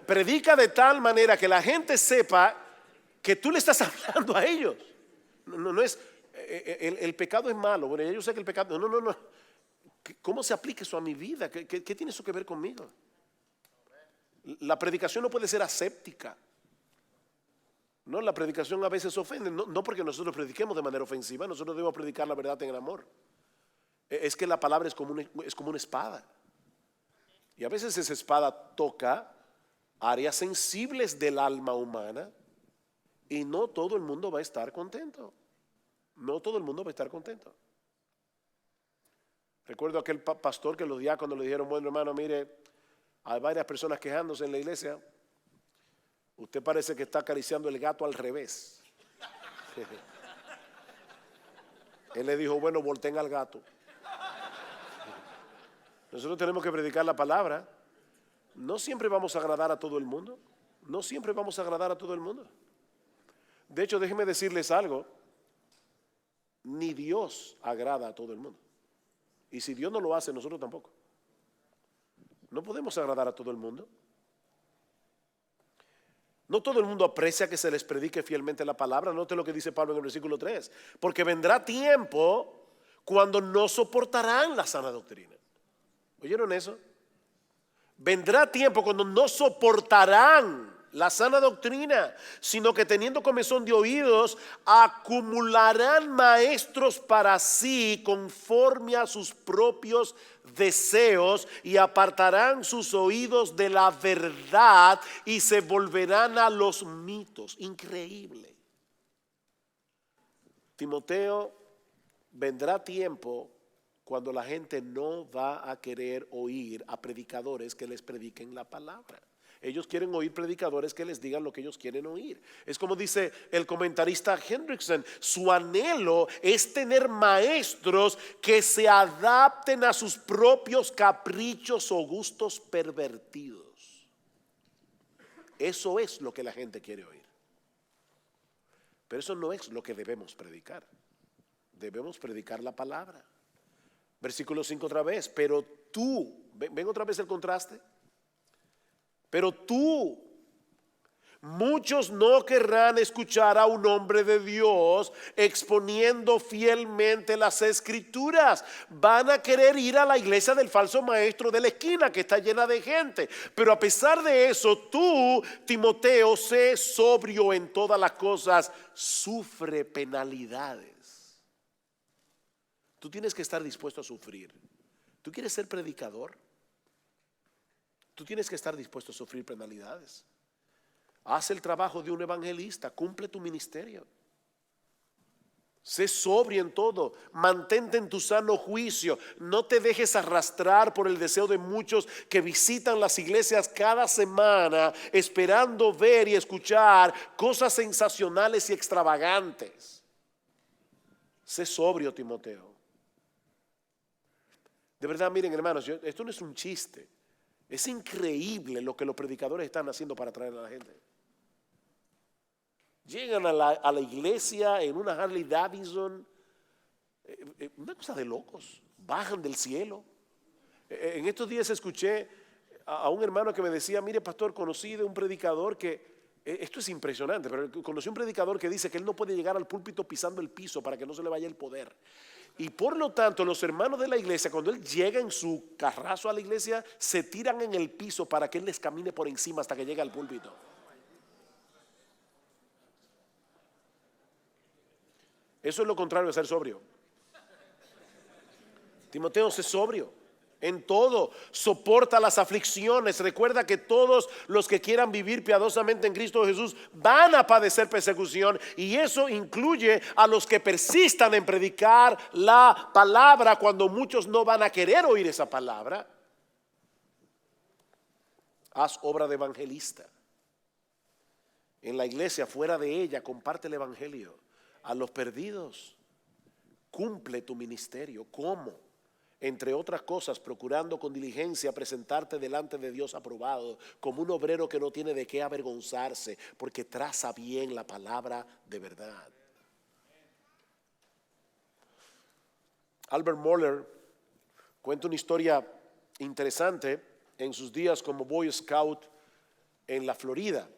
Predica de tal manera que la gente sepa que tú le estás hablando a ellos. No es, el pecado es malo. Bueno, yo sé que el pecado, no. ¿Cómo se aplica eso a mi vida? ¿Qué tiene eso que ver conmigo? La predicación no puede ser aséptica. No, la predicación a veces ofende. No porque nosotros prediquemos de manera ofensiva. Nosotros debemos predicar la verdad en el amor. Es que la palabra es como una espada. Y a veces esa espada toca áreas sensibles del alma humana y no todo el mundo va a estar contento. No todo el mundo va a estar contento. Recuerdo aquel pastor que los diáconos le dijeron: bueno, hermano, mire, hay varias personas quejándose en la iglesia. Usted parece que está acariciando el gato al revés. Él le dijo: bueno, volteen al gato. Nosotros tenemos que predicar la palabra. No siempre vamos a agradar a todo el mundo. No siempre vamos a agradar a todo el mundo. De hecho, déjenme decirles algo. Ni Dios agrada a todo el mundo. Y si Dios no lo hace, nosotros tampoco. No podemos agradar a todo el mundo. No todo el mundo aprecia que se les predique fielmente la palabra. Note lo que dice Pablo en el versículo 3. Porque vendrá tiempo cuando no soportarán la sana doctrina. ¿Oyeron eso? Vendrá tiempo cuando no soportarán la sana doctrina, sino que teniendo comezón de oídos, acumularán maestros para sí conforme a sus propios deseos y apartarán sus oídos de la verdad y se volverán a los mitos. Increíble. Timoteo, vendrá tiempo cuando la gente no va a querer oír a predicadores que les prediquen la palabra. Ellos quieren oír predicadores que les digan lo que ellos quieren oír. Es como dice el comentarista Hendrickson: su anhelo es tener maestros que se adapten a sus propios caprichos o gustos pervertidos. Eso es lo que la gente quiere oír. Pero eso no es lo que debemos predicar. Debemos predicar la palabra. Versículo 5 otra vez. Pero tú, ven otra vez el contraste. Pero tú, muchos no querrán escuchar a un hombre de Dios exponiendo fielmente las escrituras. Van a querer ir a la iglesia del falso maestro de la esquina que está llena de gente. Pero a pesar de eso, tú, Timoteo, sé sobrio en todas las cosas, sufre penalidades. Tú tienes que estar dispuesto a sufrir. ¿Tú quieres ser predicador? Tú tienes que estar dispuesto a sufrir penalidades. Haz el trabajo de un evangelista, cumple tu ministerio. Sé sobrio en todo, mantente en tu sano juicio. No te dejes arrastrar por el deseo de muchos que visitan las iglesias cada semana esperando ver y escuchar cosas sensacionales y extravagantes. Sé sobrio, Timoteo. De verdad, miren, hermanos, esto no es un chiste. Es increíble lo que los predicadores están haciendo para atraer a la gente. Llegan a la iglesia en una Harley Davidson, una cosa de locos. Bajan del cielo. En estos días escuché a un hermano que me decía: mire, pastor, conocí de un predicador que, esto es impresionante, pero conocí un predicador que dice que él no puede llegar al púlpito pisando el piso para que no se le vaya el poder. Y por lo tanto, los hermanos de la iglesia, cuando él llega en su carrazo a la iglesia, se tiran en el piso para que él les camine por encima hasta que llegue al púlpito. Eso es lo contrario de ser sobrio. Timoteo, sé sobrio en todo, soporta las aflicciones. Recuerda que todos los que quieran vivir piadosamente en Cristo Jesús van a padecer persecución, y eso incluye a los que persistan en predicar la palabra cuando muchos no van a querer oír esa palabra. Haz obra de evangelista en la iglesia, fuera de ella, comparte el evangelio a los perdidos. Cumple tu ministerio. ¿Cómo? Entre otras cosas, procurando con diligencia presentarte delante de Dios aprobado, como un obrero que no tiene de qué avergonzarse, porque traza bien la palabra de verdad. Albert Mohler cuenta una historia interesante en sus días como Boy Scout en la Florida.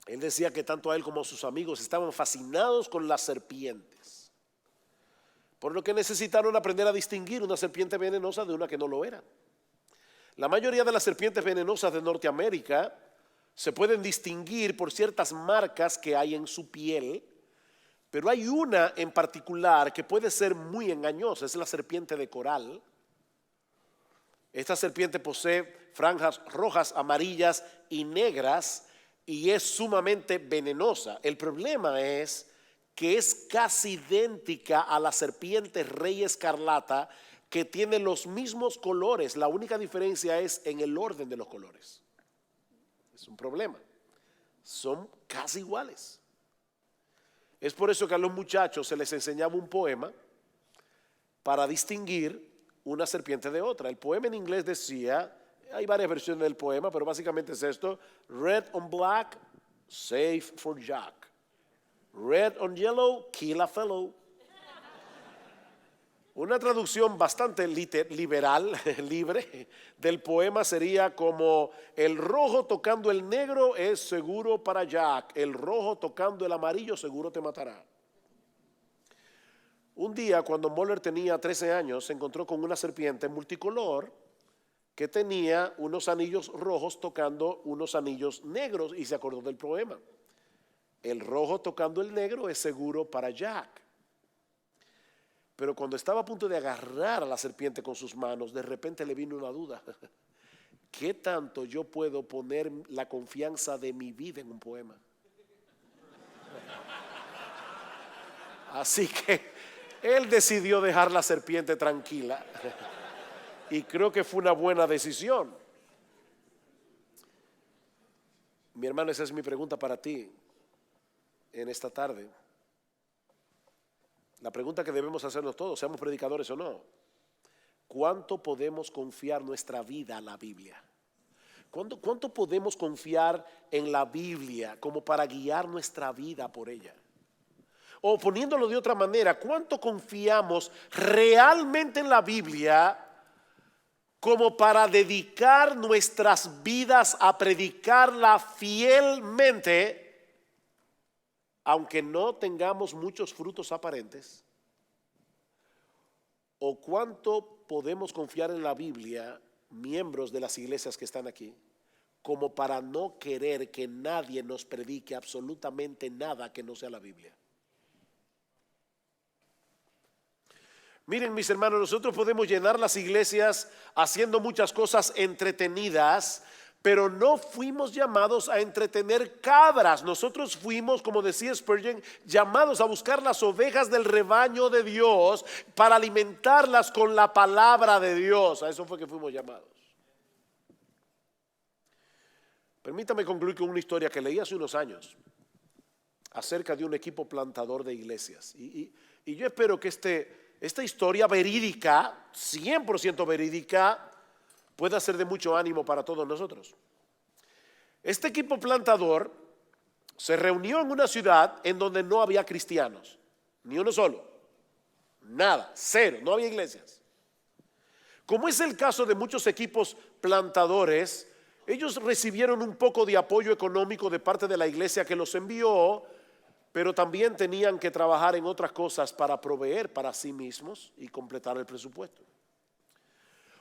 Él decía que tanto a él como a sus amigos estaban fascinados con las serpientes, por lo que necesitaron aprender a distinguir una serpiente venenosa de una que no lo era. La mayoría de las serpientes venenosas de Norteamérica se pueden distinguir por ciertas marcas que hay en su piel, pero hay una en particular que puede ser muy engañosa. Es la serpiente de coral. Esta serpiente posee franjas rojas, amarillas y negras y es sumamente venenosa. El problema es que es casi idéntica a la serpiente rey escarlata, que tiene los mismos colores. La única diferencia es en el orden de los colores. Es un problema. Son casi iguales. Es por eso que a los muchachos se les enseñaba un poema para distinguir una serpiente de otra. El poema en inglés decía, hay varias versiones del poema, pero básicamente es esto: red on black, safe for Jack. Red on yellow, kill a fellow. Una traducción bastante liberal, libre del poema sería como: el rojo tocando el negro es seguro para Jack, el rojo tocando el amarillo seguro te matará. Un día, cuando Mohler tenía 13 años, se encontró con una serpiente multicolor que tenía unos anillos rojos tocando unos anillos negros, y se acordó del poema: el rojo tocando el negro es seguro para Jack. Pero cuando estaba a punto de agarrar a la serpiente con sus manos, de repente le vino una duda. ¿Qué tanto yo puedo poner la confianza de mi vida en un poema? Así que él decidió dejar la serpiente tranquila. Y creo que fue una buena decisión. Mi hermano, esa es mi pregunta para ti en esta tarde. La pregunta que debemos hacernos todos, seamos predicadores o no: ¿cuánto podemos confiar nuestra vida a la Biblia? ¿Cuánto podemos confiar en la Biblia como para guiar nuestra vida por ella? O poniéndolo de otra manera, ¿cuánto confiamos realmente en la Biblia como para dedicar nuestras vidas a predicarla fielmente, aunque no tengamos muchos frutos aparentes? ¿O cuánto podemos confiar en la Biblia, miembros de las iglesias que están aquí, como para no querer que nadie nos predique absolutamente nada que no sea la Biblia? Miren, mis hermanos, nosotros podemos llenar las iglesias haciendo muchas cosas entretenidas, pero no fuimos llamados a entretener cabras. Nosotros fuimos, como decía Spurgeon, llamados a buscar las ovejas del rebaño de Dios para alimentarlas con la palabra de Dios. A eso fue que fuimos llamados. Permítame concluir con una historia que leí hace unos años acerca de un equipo plantador de iglesias. Y yo espero que esta historia verídica, 100% verídica, pueda ser de mucho ánimo para todos nosotros. Este equipo plantador se reunió en una ciudad en donde no había cristianos, ni uno solo, nada, cero, no había iglesias. Como es el caso de muchos equipos plantadores, ellos recibieron un poco de apoyo económico de parte de la iglesia que los envió, pero también tenían que trabajar en otras cosas para proveer para sí mismos y completar el presupuesto.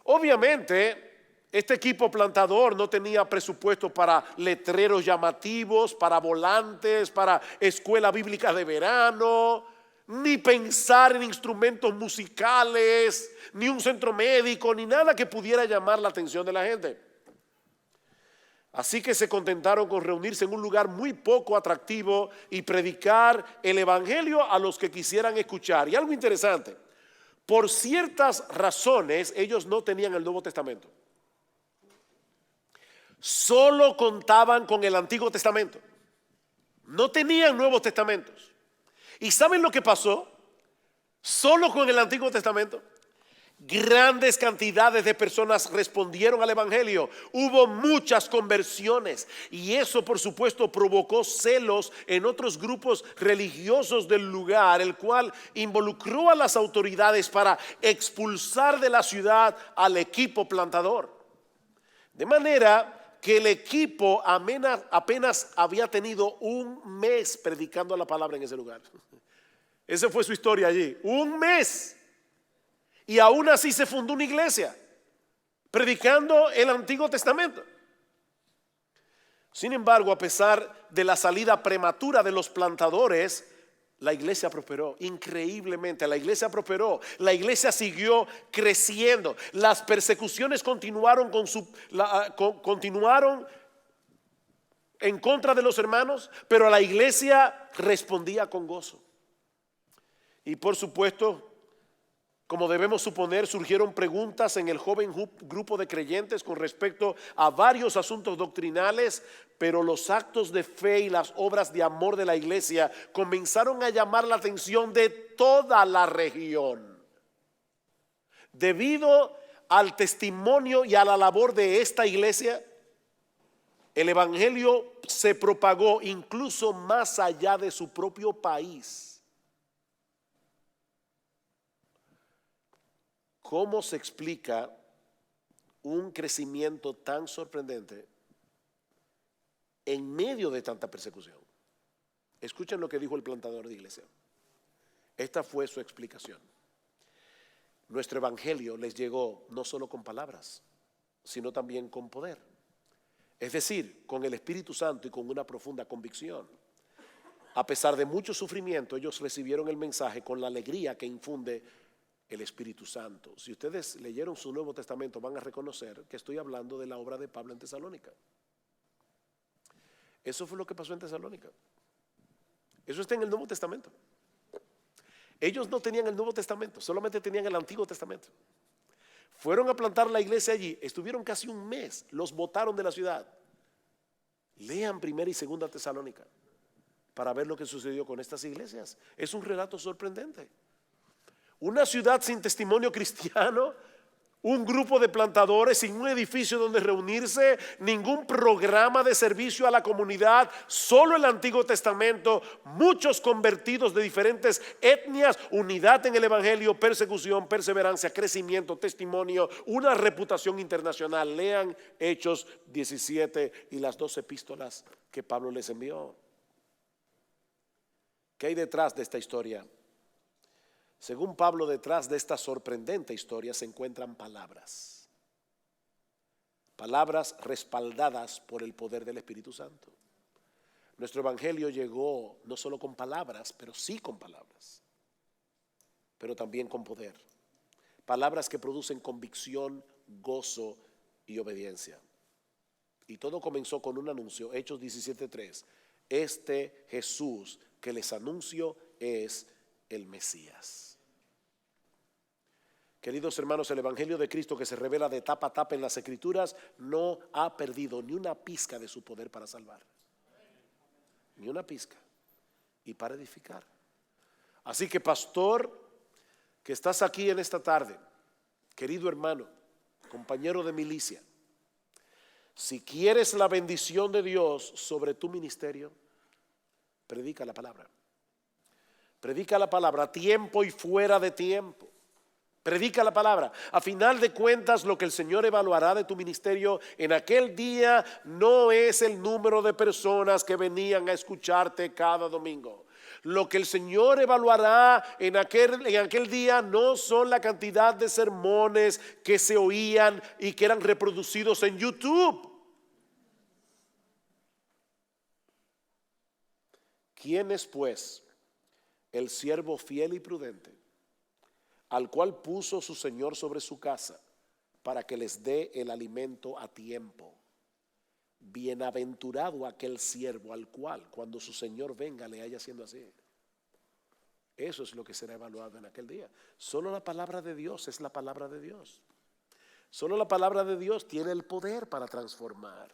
Obviamente, este equipo plantador no tenía presupuesto para letreros llamativos, para volantes, para escuela bíblica de verano, ni pensar en instrumentos musicales, ni un centro médico, ni nada que pudiera llamar la atención de la gente. Así que se contentaron con reunirse en un lugar muy poco atractivo y predicar el evangelio a los que quisieran escuchar. Y algo interesante, por ciertas razones ellos no tenían el Nuevo Testamento. Solo contaban con el Antiguo Testamento. No tenían Nuevos Testamentos. ¿Y saben lo que pasó? Solo con el Antiguo Testamento, grandes cantidades de personas respondieron al evangelio. Hubo muchas conversiones y eso, por supuesto, provocó celos en otros grupos religiosos del lugar, el cual involucró a las autoridades para expulsar de la ciudad al equipo plantador. De manera que el equipo apenas había tenido un mes predicando la palabra en ese lugar. Esa fue su historia allí, un mes. Y aún así se fundó una iglesia, predicando el Antiguo Testamento. Sin embargo, a pesar de la salida prematura de los plantadores, la iglesia prosperó, increíblemente la iglesia prosperó, la iglesia siguió creciendo, las persecuciones continuaron en contra de los hermanos, pero la iglesia respondía con gozo. Y por supuesto, como debemos suponer, surgieron preguntas en el joven grupo de creyentes con respecto a varios asuntos doctrinales, pero los actos de fe y las obras de amor de la iglesia comenzaron a llamar la atención de toda la región. Debido al testimonio y a la labor de esta iglesia, el evangelio se propagó incluso más allá de su propio país. ¿Cómo se explica un crecimiento tan sorprendente en medio de tanta persecución? Escuchen lo que dijo el plantador de iglesia. Esta fue su explicación. Nuestro evangelio les llegó no solo con palabras, sino también con poder. Es decir, con el Espíritu Santo y con una profunda convicción. A pesar de mucho sufrimiento, ellos recibieron el mensaje con la alegría que infunde el Espíritu Santo. Si ustedes leyeron su Nuevo Testamento, van a reconocer que estoy hablando de la obra de Pablo en Tesalónica. Eso fue lo que pasó en Tesalónica. Eso está en el Nuevo Testamento. Ellos no tenían el Nuevo Testamento, solamente tenían el Antiguo Testamento. Fueron a plantar la iglesia allí, estuvieron casi un mes, los botaron de la ciudad. Lean Primera y Segunda Tesalónica para ver lo que sucedió con estas iglesias. Es un relato sorprendente. Una ciudad sin testimonio cristiano, un grupo de plantadores sin un edificio donde reunirse, ningún programa de servicio a la comunidad, solo el Antiguo Testamento, muchos convertidos de diferentes etnias, unidad en el evangelio, persecución, perseverancia, crecimiento, testimonio, una reputación internacional. Lean Hechos 17 y las 2 epístolas que Pablo les envió. ¿Qué hay detrás de esta historia? Según Pablo, detrás de esta sorprendente historia se encuentran palabras. Palabras respaldadas por el poder del Espíritu Santo. Nuestro evangelio llegó no solo con palabras, pero sí con palabras, pero también con poder. Palabras que producen convicción, gozo y obediencia. Y todo comenzó con un anuncio, Hechos 17:3. Este Jesús que les anuncio es el Mesías. Queridos hermanos, el evangelio de Cristo que se revela de tapa a tapa en las Escrituras no ha perdido ni una pizca de su poder para salvar. Ni una pizca. Y para edificar. Así que, pastor, que estás aquí en esta tarde, querido hermano, compañero de milicia, si quieres la bendición de Dios sobre tu ministerio, predica la palabra. Predica la palabra a tiempo y fuera de tiempo. Predica la palabra. A final de cuentas, lo que el Señor evaluará de tu ministerio en aquel día no es el número de personas que venían a escucharte cada domingo. Lo que el Señor evaluará en aquel día no son la cantidad de sermones que se oían y que eran reproducidos en YouTube. ¿Quiénes pues el siervo fiel y prudente, al cual puso su señor sobre su casa, para que les dé el alimento a tiempo. Bienaventurado aquel siervo al cual, cuando su señor venga, le haya haciendo así. Eso es lo que será evaluado en aquel día. Solo la palabra de Dios es la palabra de Dios. Solo la palabra de Dios tiene el poder para transformar.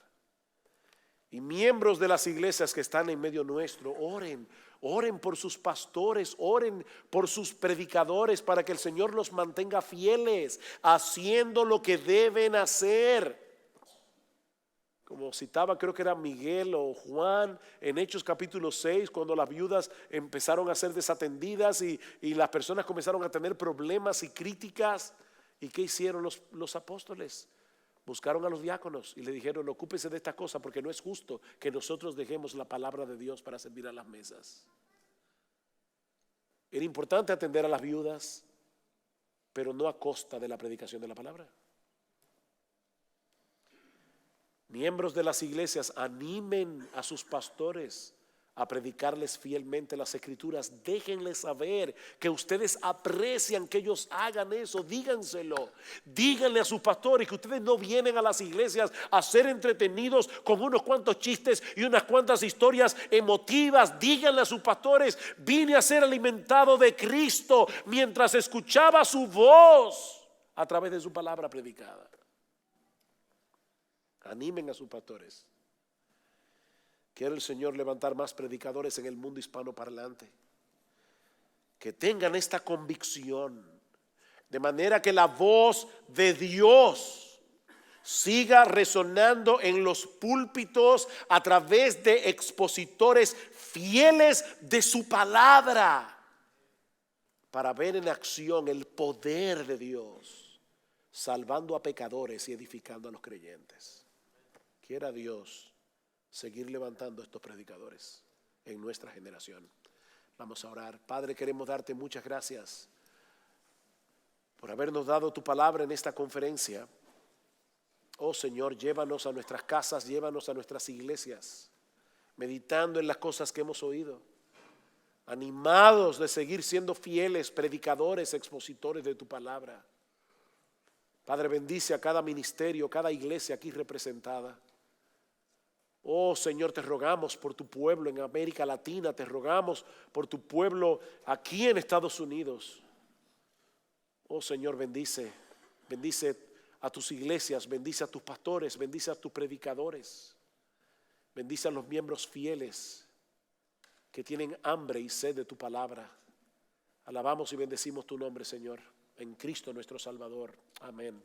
Y miembros de las iglesias que están en medio nuestro, oren por sus pastores, oren por sus predicadores, para que el Señor los mantenga fieles, haciendo lo que deben hacer. Como citaba, creo que era Miguel o Juan en Hechos capítulo 6, cuando las viudas empezaron a ser desatendidas y las personas comenzaron a tener problemas y críticas. ¿Y qué hicieron los apóstoles? Buscaron a los diáconos y le dijeron: ocúpese de esta cosa, porque no es justo que nosotros dejemos la palabra de Dios para servir a las mesas. Era importante atender a las viudas, pero no a costa de la predicación de la palabra. Miembros de las iglesias, animen a sus pastores a predicarles fielmente las escrituras. Déjenles saber que ustedes aprecian que ellos hagan eso. Díganselo. Díganle a sus pastores que ustedes no vienen a las iglesias a ser entretenidos con unos cuantos chistes y unas cuantas historias emotivas. Díganle a sus pastores: vine a ser alimentado de Cristo mientras escuchaba su voz a través de su palabra predicada. Animen a sus pastores. Quiere el Señor levantar más predicadores en el mundo hispanoparlante, que tengan esta convicción, de manera que la voz de Dios siga resonando en los púlpitos a través de expositores fieles de su palabra, para ver en acción el poder de Dios, salvando a pecadores y edificando a los creyentes. Quiera Dios seguir levantando estos predicadores en nuestra generación. Vamos a orar. Padre, queremos darte muchas gracias por habernos dado tu palabra en esta conferencia. Oh Señor, llévanos a nuestras casas, llévanos a nuestras iglesias, meditando en las cosas que hemos oído, animados de seguir siendo fieles predicadores, expositores de tu palabra. Padre, bendice a cada ministerio, cada iglesia aquí representada. Oh Señor, te rogamos por tu pueblo en América Latina, te rogamos por tu pueblo aquí en Estados Unidos. Oh Señor, bendice a tus iglesias, bendice a tus pastores, bendice a tus predicadores, bendice a los miembros fieles que tienen hambre y sed de tu palabra. Alabamos y bendecimos tu nombre, Señor, en Cristo nuestro Salvador. Amén.